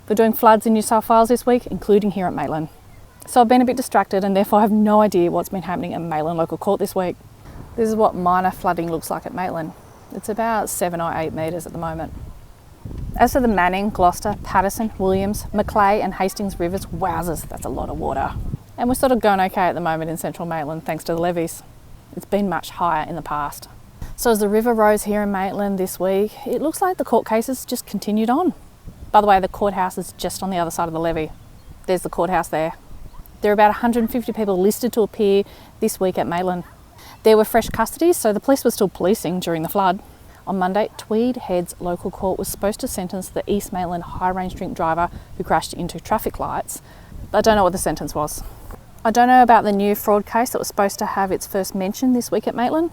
They're doing floods in New South Wales this week, including here at Maitland. So I've been a bit distracted and therefore I have no idea what's been happening at Maitland Local Court this week. This is what minor flooding looks like at Maitland. It's about 7 or 8 metres at the moment. As for the Manning, Gloucester, Patterson, Williams, Macleay and Hastings rivers, wowzers, that's a lot of water. And we're sort of going okay at the moment in central Maitland thanks to the levees. It's been much higher in the past. So as the river rose here in Maitland this week, it looks like the court cases just continued on. By the way, the courthouse is just on the other side of the levee. There's the courthouse there. There are about 150 people listed to appear this week at Maitland. There were fresh custodies, so the police were still policing during the flood. On Monday, Tweed Heads Local Court was supposed to sentence the East Maitland high-range drink driver who crashed into traffic lights. I don't know what the sentence was. I don't know about the new fraud case that was supposed to have its first mention this week at Maitland.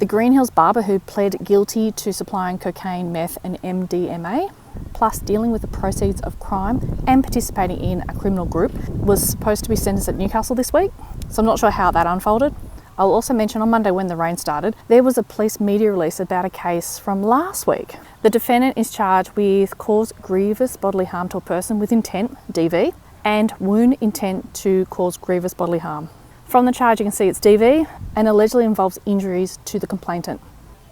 The Greenhill's barber who pled guilty to supplying cocaine, meth and MDMA, plus dealing with the proceeds of crime and participating in a criminal group, was supposed to be sentenced at Newcastle this week. So I'm not sure how that unfolded. I'll also mention on Monday when the rain started, there was a police media release about a case from last week. The defendant is charged with cause grievous bodily harm to a person with intent, DV, and wound intent to cause grievous bodily harm. From the charge you can see it's DV and allegedly involves injuries to the complainant.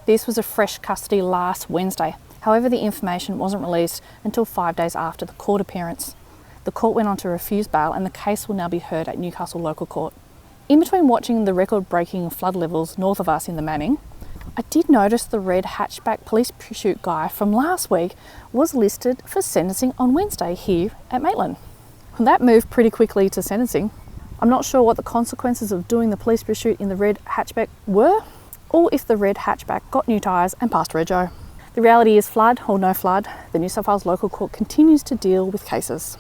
This was a fresh custody last Wednesday. However, the information wasn't released until 5 days after the court appearance. The court went on to refuse bail and the case will now be heard at Newcastle Local Court. In between watching the record-breaking flood levels north of us in the Manning, I did notice the red hatchback police pursuit guy from last week was listed for sentencing on Wednesday here at Maitland. That moved pretty quickly to sentencing. I'm not sure what the consequences of doing the police pursuit in the red hatchback were, or if the red hatchback got new tyres and passed rego. The reality is flood or no flood, the New South Wales Local Court continues to deal with cases.